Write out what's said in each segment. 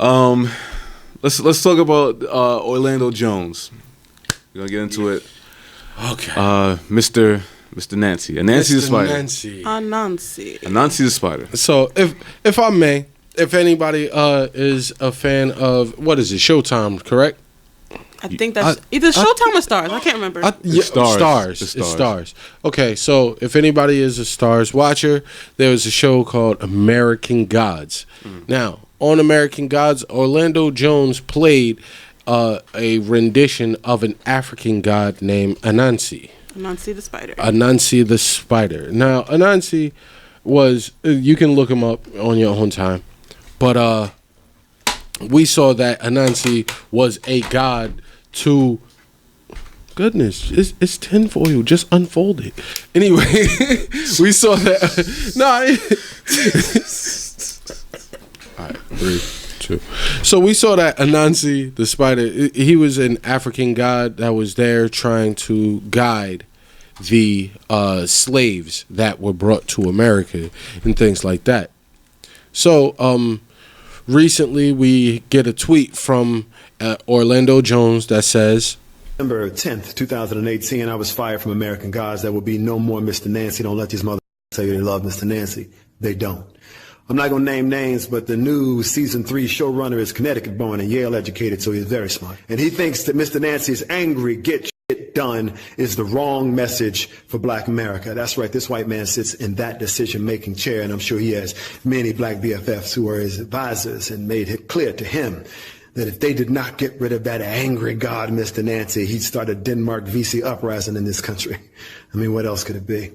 Um, let's talk about Orlando Jones. We're gonna get into it. Okay. Mr. Nancy, Nancy the Spider. Nancy the Spider. So if I may, if anybody is a fan of what is it, Showtime, correct? I think that's either Showtime or Stars. I can't remember. Stars. It's Stars. Okay, so if anybody is a Stars watcher, there was a show called American Gods. Now, on American Gods, Orlando Jones played a rendition of an African god named Anansi. Anansi the Spider. Anansi the Spider. Now, Anansi was, you can look him up on your own time, but we saw that Anansi was a god to, goodness, it's tinfoil, just unfold it. Anyway, we saw that, all right, 3, 2. So we saw that Anansi the Spider, he was an African god that was there trying to guide the slaves that were brought to America and things like that. So recently we get a tweet from Orlando Jones that says, December 10th, 2018, I was fired from American Gods. There will be no more Mr. Nancy. Don't let these mother tell you they love Mr. Nancy. They don't. I'm not going to name names, but the new season 3 showrunner is Connecticut born and Yale educated, so he's very smart. And he thinks that Mr. Nancy's angry, get shit done is the wrong message for black America. That's right. This white man sits in that decision-making chair, and I'm sure he has many black BFFs who are his advisors and made it clear to him that if they did not get rid of that angry god, Mr. Nancy, he'd start a Denmark VC uprising in this country. I mean, what else could it be?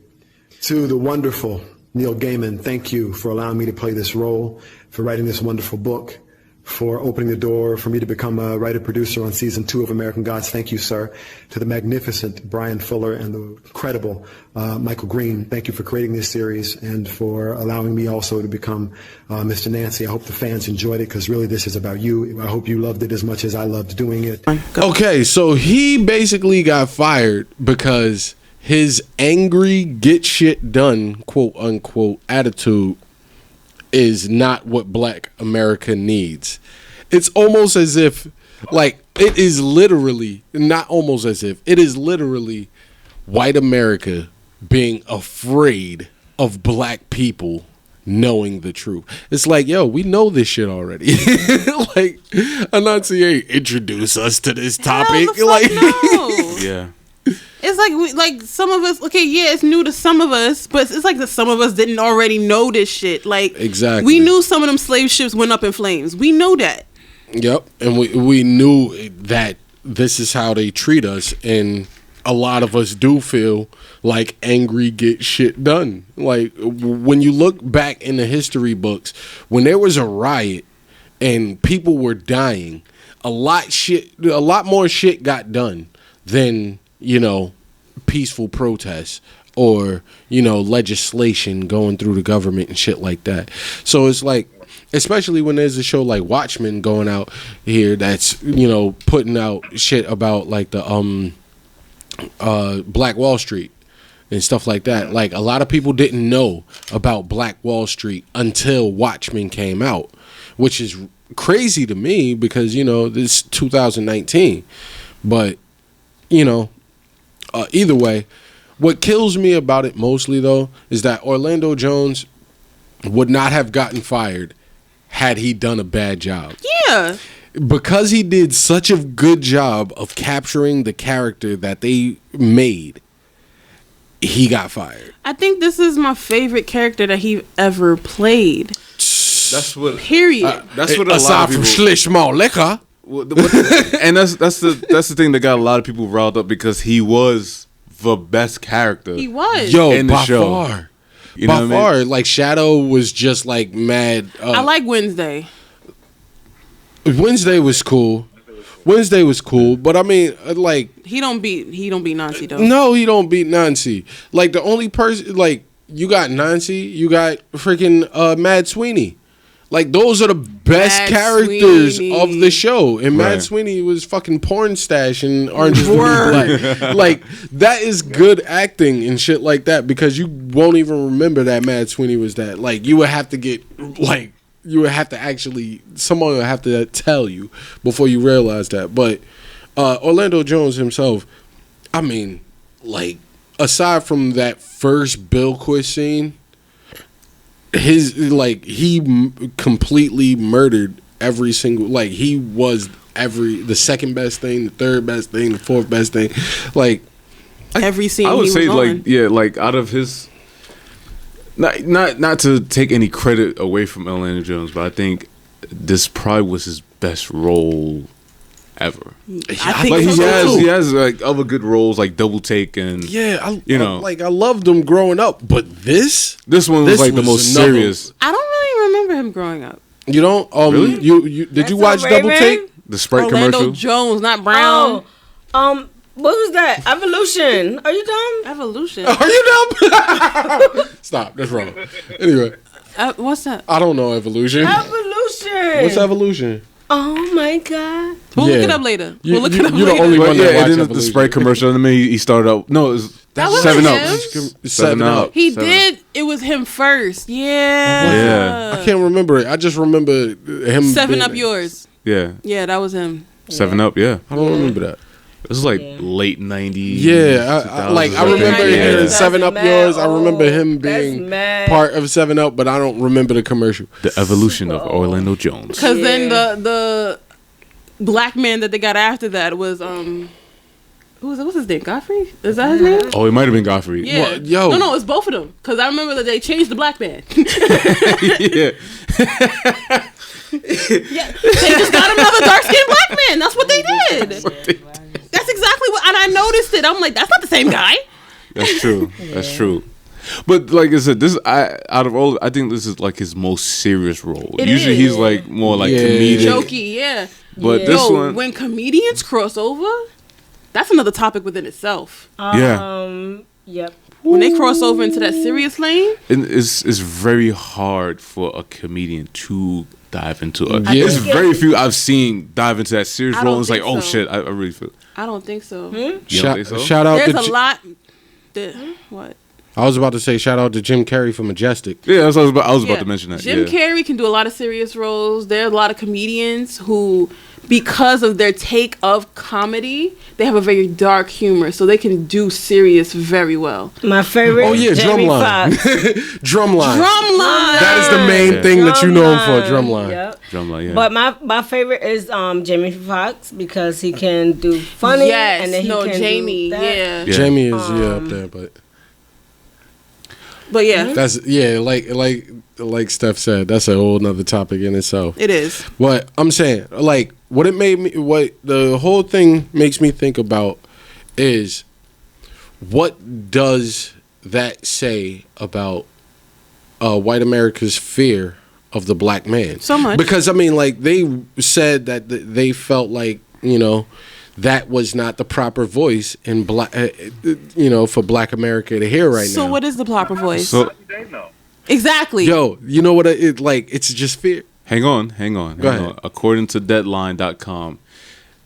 To the wonderful Neil Gaiman, thank you for allowing me to play this role, for writing this wonderful book, for opening the door for me to become a writer-producer on season 2 of American Gods. Thank you, sir. To the magnificent Brian Fuller and the incredible Michael Green, thank you for creating this series and for allowing me also to become Mr. Nancy. I hope the fans enjoyed it because really this is about you. I hope you loved it as much as I loved doing it. Okay, so he basically got fired because his angry, get shit done, quote unquote, attitude is not what black America needs. It's almost as if, like, it is literally, not almost as if, it is literally white America being afraid of black people knowing the truth. It's like, yo, we know this shit already. Like, Anansi introduce us to this topic. Like, no. Yeah. It's like some of us, okay, yeah, it's new to some of us, but it's like that some of us didn't already know this shit. Like, exactly. We knew some of them slave ships went up in flames. We know that. Yep. And we knew that this is how they treat us. And a lot of us do feel like angry get shit done. Like, when you look back in the history books, when there was a riot and people were dying, a lot more shit got done than, you know, peaceful protests or, you know, legislation going through the government and shit like that. So it's like, especially when there's a show like Watchmen going out here that's, you know, putting out shit about like the Black Wall Street and stuff like that. Like, a lot of people didn't know about Black Wall Street until Watchmen came out, which is crazy to me because, you know, this is 2019. But, you know, either way, what kills me about it mostly, though, is that Orlando Jones would not have gotten fired had he done a bad job. Yeah. Because he did such a good job of capturing the character that they made, he got fired. I think this is my favorite character that he ever played. That's what. Period. That's what a aside lot of from people. Schlish Mall Liquor. And that's the thing that got a lot of people riled up because he was the best character. He was. Yo, in the by show. far. You know by what I far. mean? Like, Shadow was just like mad. I like Wednesday. Wednesday was cool. But I mean, like, He don't beat Nancy though. no, he don't beat Nancy. Like, the only person, like, you got Nancy, you got freaking Mad Sweeney. Like, those are the best Mad characters Sweeney. of the show. And Right. Mad Sweeney was fucking porn stash and Orange is the New Black. Like, that is good acting and shit like that because you won't even remember that Mad Sweeney was that. Like, you would have to get, like, would have to actually, someone would have to tell you before you realize that. But Orlando Jones himself, I mean, like, aside from that first Bill Quish scene, he completely murdered every single, like, he was the second best thing, the third best thing, the fourth best thing, like every scene. I would say, on. like out of his, not to take any credit away from Orlando Jones, but I think this probably was his best role ever. I think like so he has like other good roles like Double Take and I loved him growing up, but this one was like the most serious. I don't really remember him growing up. You don't? Really? You did you watch Double Take? The Sprite Orlando commercial. Jones, not Brown. Oh, what was that? Evolution. Are you dumb? Evolution. Are you dumb? Stop. That's wrong. Anyway, what's that? I don't know Evolution. Evolution. What's Evolution? Oh my god. We'll look it up later. You're later. the only one that watched and then Evolution. the Sprite commercial. And then he started out. No, it was That was 7 Up. him? 7 Up. He 7 did. It was him first. Yeah. I can't remember it. I just remember him. 7 Up yours. Yeah. Yeah, that was him. 7 Up. Yeah. I don't remember that. This was like late 90s. Yeah, I remember hearing 7 Up yours. I remember him being part of 7 Up, but I don't remember the commercial. The evolution of Orlando Jones. Because then the black man that they got after that was what's his name? Godfrey? Is that his name? Oh, it might have been Godfrey. Yeah. What? Yo. No, it's both of them. Because I remember that they changed the black man. Yeah. Yeah, they just got another dark skinned black man. That's what they did. That's exactly what. And I noticed it. I'm like, that's not the same guy. That's true. That's true. But like I said, out of all, I think this is like his most serious role. Usually he's like more like comedic, jokey, yeah. But this one, when comedians cross over, that's another topic within itself. Yep. When they cross over into that serious lane, it's very hard for a comedian to dive into it. Yeah. There's very few I've seen dive into that serious I role. don't And it's like, think oh so. shit, I really feel. I don't think so. You don't think so? Shout out There's to a lot. What? I was about to say shout out to Jim Carrey for Majestic. Yeah, that's what I was about to mention that. Jim Carrey can do a lot of serious roles. There are a lot of comedians who, because of their take of comedy, they have a very dark humor, so they can do serious very well. My favorite. Oh yeah, Jamie Drumline. Foxx. Drumline. Drumline. That is the main thing that you know him for. Drumline. Yep. Drumline, yeah. But my favorite is Jamie Foxx because he can do funny. Yes, and then he can Jamie. do that. Yeah. Jamie is up there, But yeah, that's like Steph said, that's a whole nother topic in itself. it is. What I'm saying, like what the whole thing makes me think about is what does that say about white America's fear of the black man? So much. Because I mean, like they said that they felt like, you know, that was not the proper voice in black, for Black America to hear right now. So what is the proper voice? So Exactly. Yo, you know what? It's just fear. hang on. Go ahead. According to Deadline.com,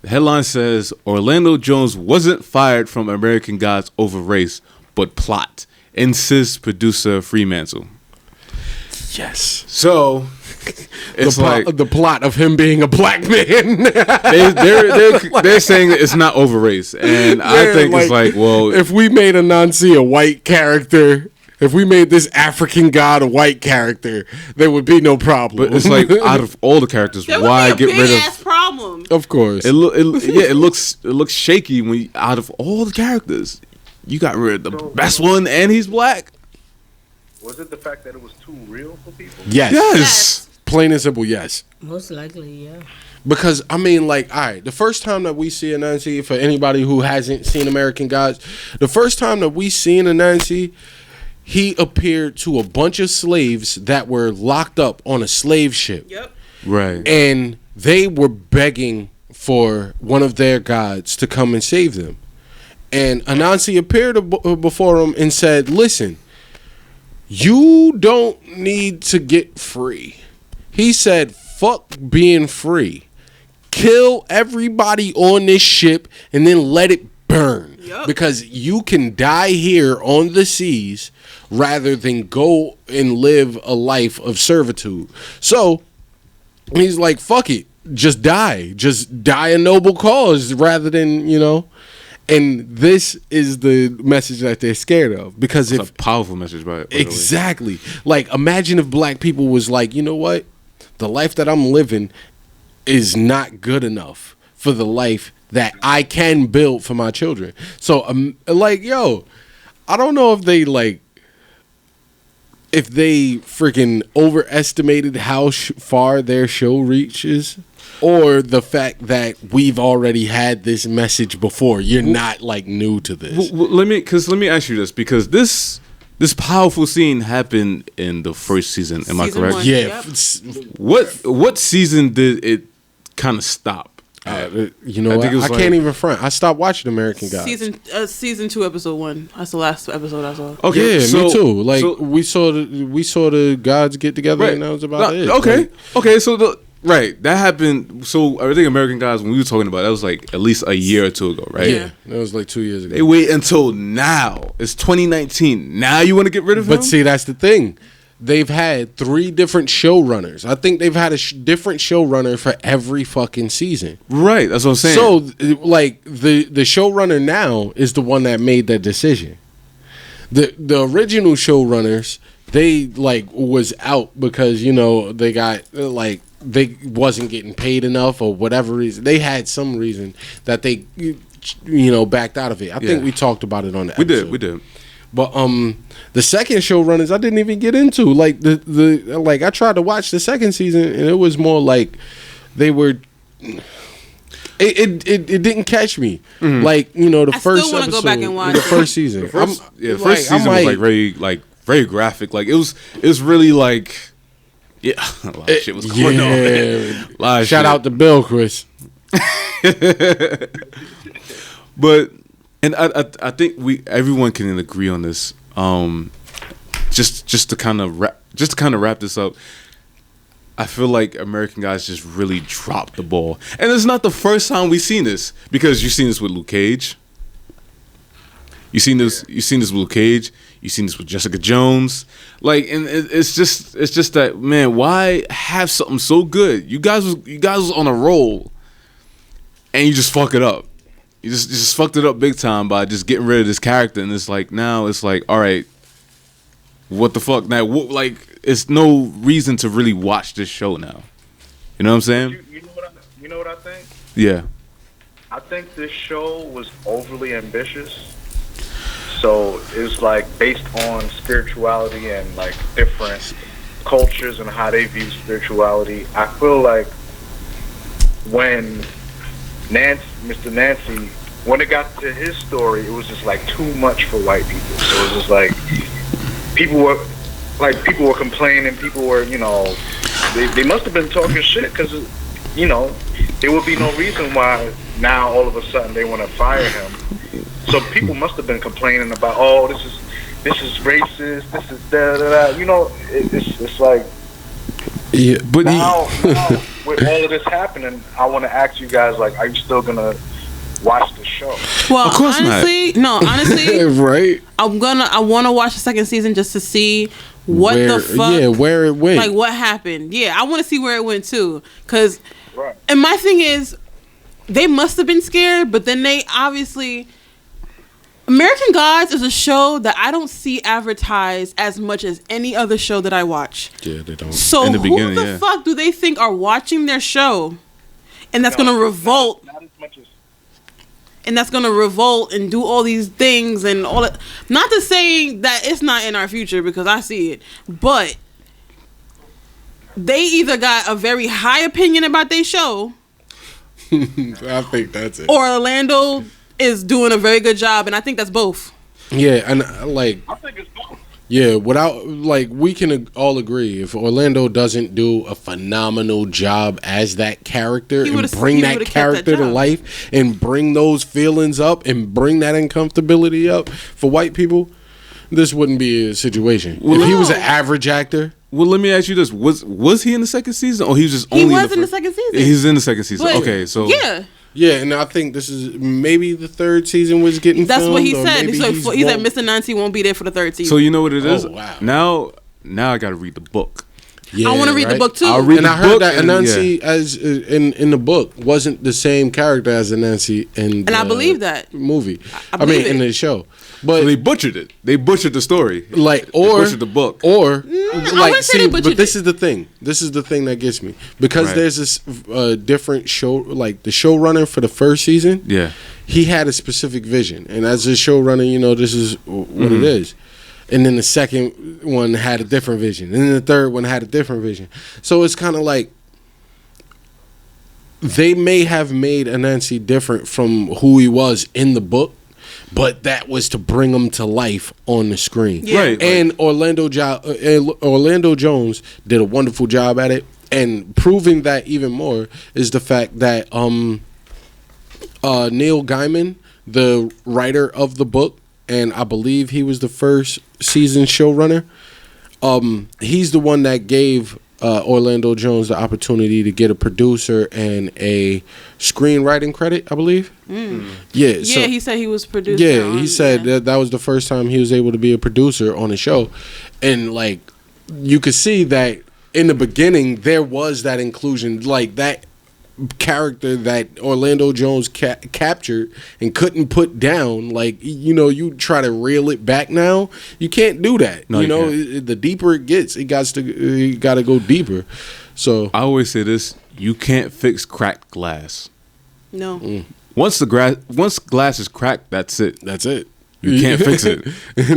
the headline says Orlando Jones wasn't fired from American Gods over race, but plot, insists producer Fremantle. Yes. So it's the plot of him being a black man. they're saying that it's not over race, and I think it's like, well, if we made Anansi a white character, if we made this African god a white character, there would be no problem. but it's like out of all the characters, There why would be a get rid big ass of? problem. Of course. It looks shaky when out of all the characters, you got rid of the best one, and he's black. Was it the fact that it was too real for people? Yes. Plain and simple, yes. Most likely, yeah. Because, I mean, like, all right, the first time that we see Anansi, for anybody who hasn't seen American Gods, the first time that we seen Anansi, he appeared to a bunch of slaves that were locked up on a slave ship. Yep. Right. And they were begging for one of their gods to come and save them. And Anansi appeared before them and said, listen, you don't need to get free. He said, fuck being free. Kill everybody on this ship and then let it burn. Yep. Because you can die here on the seas rather than go and live a life of servitude. So He's like, fuck it, just die a noble cause rather than, you know. And this is the message that they're scared of, because It's a powerful message, by the way. exactly, like, imagine if black people was like, you know what, the life that I'm living is not good enough for the life that I can build for my children. So, like, yo, I don't know if they freaking overestimated how far their show reaches, or the fact that we've already had this message before. You're not like new to this. Let me ask you this, because this powerful scene happened in the first season. Am I correct? 1, Yeah. yep. What season did it kind of stop? You know, I can't even front. I stopped watching American Gods. Season 2, episode 1. That's the last episode I saw. Okay, Yeah, me too. Like, we saw the gods get together, right. and that was about it. Okay, Like, okay. So that happened. So I think American Gods, when we were talking about it, that was like at least a year or two ago, right? Yeah. that was like 2 years ago. They wait until now. It's 2019. Now you want to get rid of him? But see, that's the thing. They've had 3 different showrunners. I think they've had a different showrunner for every fucking season. Right. That's what I'm saying. So, like, the showrunner now is the one that made that decision. The original showrunners, they like was out because, you know, they got like they wasn't getting paid enough or whatever reason. They had some reason that they, you know, backed out of it. I think we talked about it on the episode. We did. But the second showrunners I didn't even get into. Like the like I tried to watch the second season and it was more like they were. It didn't catch me. Mm-hmm. Like, you know, the I first still wanna episode, go back and watch the it. first season. The first season I'm was very graphic. Like it was really like a lot of shit was going on. Man. A lot of Shout shit. out to Bill, Chris. But and I think everyone can agree on this. Just to kind of wrap this up. I feel like American Gods just really dropped the ball, and it's not the first time we've seen this, because you've seen this with Luke Cage. You've seen this with Luke Cage. You've seen this with Jessica Jones. Like, and it's just that, man. Why have something so good? You guys was on a roll, and you just fuck it up. You just fucked it up big time by just getting rid of this character, and it's like now it's like, all right, what the fuck now? Like, it's no reason to really watch this show now. You know what I'm saying? You know what I think? Yeah. I think this show was overly ambitious. So it's like based on spirituality and like different cultures and how they view spirituality. I feel like when Mr. Nancy, when it got to his story, it was just like too much for white people. So it was just like people were complaining. People were, you know, they must have been talking shit because, you know, there would be no reason why now all of a sudden they want to fire him. So people must have been complaining about, oh, this is racist, this is da da da. You know, it's like, yeah, but now with all of this happening, I want to ask you guys, like, are you still gonna watch the show? Well, of course honestly, right. I want to watch the second season just to see the fuck. Yeah, where it went. Like, what happened. Yeah, I want to see where it went too. Cause, Right. And my thing is, they must have been scared, but then they obviously. American Gods is a show that I don't see advertised as much as any other show that I watch. Yeah, they don't. So In the who beginning, the fuck do they think are watching their show, and that's gonna revolt? Not as much as. And that's gonna revolt and do all these things and all that. Not to say that it's not in our future, because I see it, but they either got a very high opinion about their show, I think that's it. or Orlando is doing a very good job, and I think that's both. Yeah, and like, I think it's both. yeah, without like, we can all agree if Orlando doesn't do a phenomenal job as that character and bring that character to life and bring those feelings up and bring that uncomfortability up for white people, this wouldn't be a situation. Well, if he was an average actor. Well, let me ask you this: was he in the second season, or he was just only? He was in the second season. He's in the second season. But, Okay, so yeah. Yeah, and I think this is maybe the third season was getting That's filmed, what he or said. maybe He said Mr. Nancy won't be there for the third season. So you know what it is? Oh, wow. Now I got to read the book. Yeah, I want to read the right? book too. I'll read And the I heard book that and- Anansi as in the book wasn't the same character as Anansi in the I believe that. movie. I I mean, believe in it. the show. But But they butchered it. They butchered the story. like, They or butchered the book. or wouldn't like, say see, they but butchered this it. is the thing. This is the thing that gets me because Right. there's this different show. Like the showrunner for the first season, Yeah. he had a specific vision, and as a showrunner, you know, this is what Mm-hmm. it is. And then the second one had a different vision, and then the third one had a different vision. So it's kind of like they may have made Anansi different from who he was in the book, but that was to bring him to life on the screen. Yeah. Right. And Orlando Jones did a wonderful job at it, and proving that even more is the fact that Neil Gaiman, the writer of the book, and I believe he was the first season showrunner. He's the one that gave Orlando Jones the opportunity to get a producer and a screenwriting credit, I believe. Yeah, so, Yeah, he said he was produced. yeah, he said that was the first time he was able to be a producer on a show, and like you could see that in the beginning there was that inclusion, like that character that Orlando Jones captured and couldn't put down. Like, you know, you try to reel it back now, you can't do that. No, you you know, can't. the deeper it gets, it got to go deeper. So I always say this: you can't fix cracked glass. No. Once once glass is cracked, that's it. that's it. You can't fix it.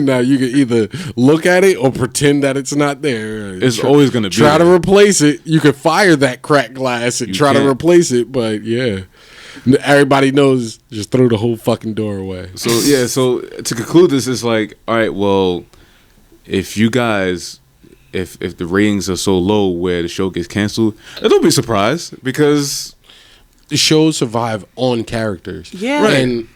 Now you can either look at it or pretend that it's not there. It's always gonna be try to there. replace it. You can fire that cracked glass and You try to can't. replace it, but yeah, everybody knows. Just throw the whole fucking door away. So yeah, so to conclude this, it's like, all right, well, if you guys, if the ratings are so low where the show gets canceled, don't be surprised because The shows survive on characters. Yeah. Right. And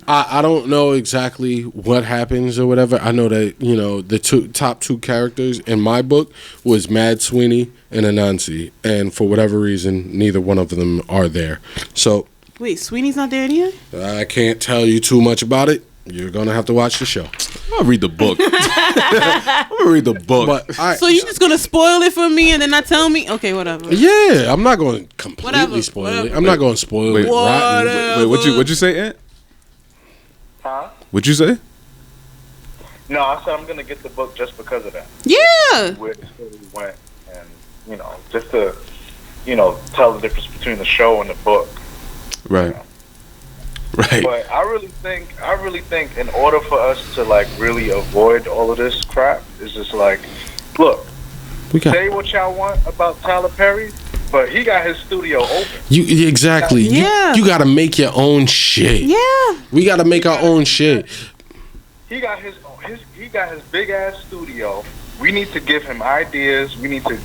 I don't know exactly what happens or whatever. I know that, you know, the top two characters in my book was Mad Sweeney and Anansi, and for whatever reason, neither one of them are there. So Wait, Sweeney's not there yet? I can't tell you too much about it. You're gonna have to watch the show. I'll read the book. I'm gonna read the book. But So you just gonna spoil it for me and then not tell me? Okay, whatever. yeah, I'm not going to completely Whatever, spoil whatever. it. I'm not going to spoil Wait. it. rotten. Wait, what'd you say, Ant? Huh? What'd you say? No, I said I'm gonna get the book just because of that. Yeah. Where the story went, and you know, just to, you know, tell the difference between the show and the book. Right. Right. But I really think in order for us to like really avoid all of this crap, is just like, look, We got say what y'all want about Tyler Perry, but he got his studio open. you exactly. Yeah. You got to make your own shit. Yeah. We got to make our own shit. He got his big ass studio. We need to give him ideas. We need to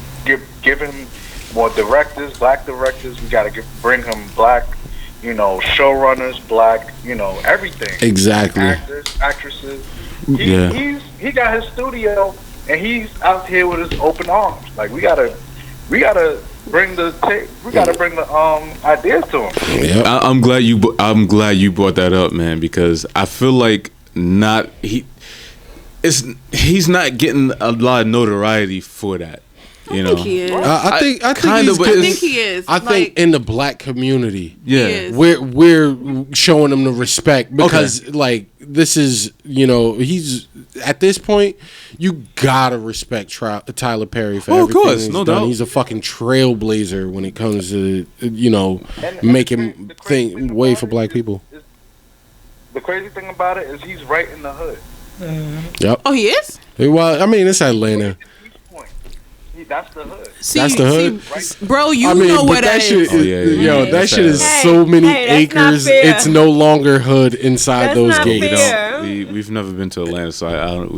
give him more directors, black directors. We got to bring him black, you know, showrunners, black, you know, everything. Exactly. Actors, actresses. Yeah. He got his studio and he's out here with his open arms. Like we gotta bring the ideas to him. Yep. I'm glad you brought that up, man, because I feel like he's not getting a lot of notoriety for that. You know, I think he is. I think kind he's of, but good. I think he is. I think Like, in the black community, yeah. He is. we're showing him the respect because like this is, you know, he's at this point you gotta respect Tyler Perry for Oh, of everything course, he's no done. doubt. He's a fucking trailblazer when it comes to, you know, And making the crazy thing thing way about for it black is- people. The crazy thing about it is he's right in the hood. Yep. Oh, he is? Well, I mean, it's Atlanta. East Point. That's the hood. See, That's the hood? see, bro, you I mean, know but where that that shit, is. Oh, yeah, yeah, yo, yeah. that shit is Hey, so many hey, that's not acres. fair. It's no longer hood inside That's those not gates. fair. We've never been to Atlanta, so I don't.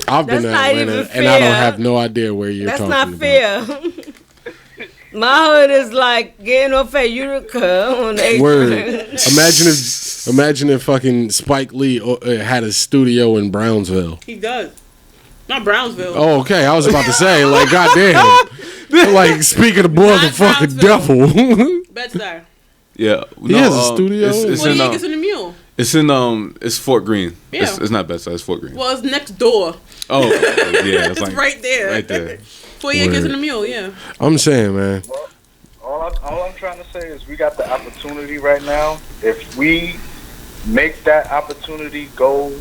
I've been That's to not Atlanta, even and I don't fair. have no idea where you're That's talking not about. fair. My hood is like getting off at Utica on the Word. Imagine if fucking Spike Lee had a studio in Brownsville. He does. Not Brownsville. Oh, okay. I was about to say, like, goddamn. Like, speaking of boy, the Not fucking Brownsville. devil. Bed-Stuy. Yeah, He has a studio? It's Well, in yeah, it's in the Mule. it's Fort Greene. Yeah. It's not Bed-Stuy, it's Fort Greene. Well, it's next door. Oh, yeah, It's right there. right there. 4 Year Kissing the Mule, yeah. I'm saying, man. All I'm trying to say is we got the opportunity right now. If we make that opportunity go,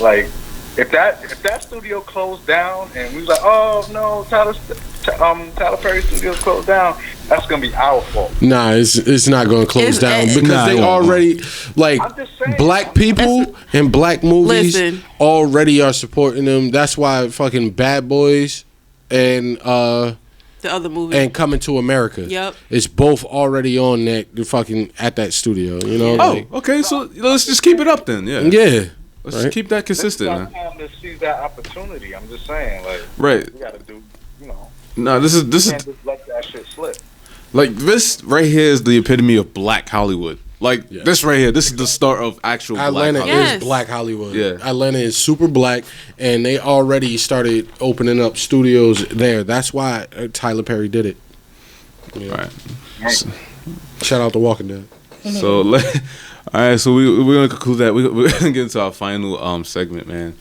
like, if that studio closed down and we was like, oh no, Tyler Perry Studios closed down, that's gonna be our fault. Nah, it's not gonna close down because they already like black people and black movies already are supporting them. That's why fucking Bad Boys and the other movie and Coming to America. Yep, it's both already on that fucking at that studio. You know. Oh, okay. So let's just keep it up then. Yeah. Yeah. Let's just keep that consistent, man. It's time to seize that opportunity. I'm just saying, like, right. We gotta do, you know. No, this is can't just let that shit slip. Like this right here is the epitome of Black Hollywood. Like this right here, this is the start of actual Atlanta Black Hollywood. is Black Hollywood. Yeah, Atlanta is super black, and they already started opening up studios there. That's why Tyler Perry did it. Right. Shout out to Walking Dead. So all right, so we're gonna conclude that. We're gonna get into our final segment, man.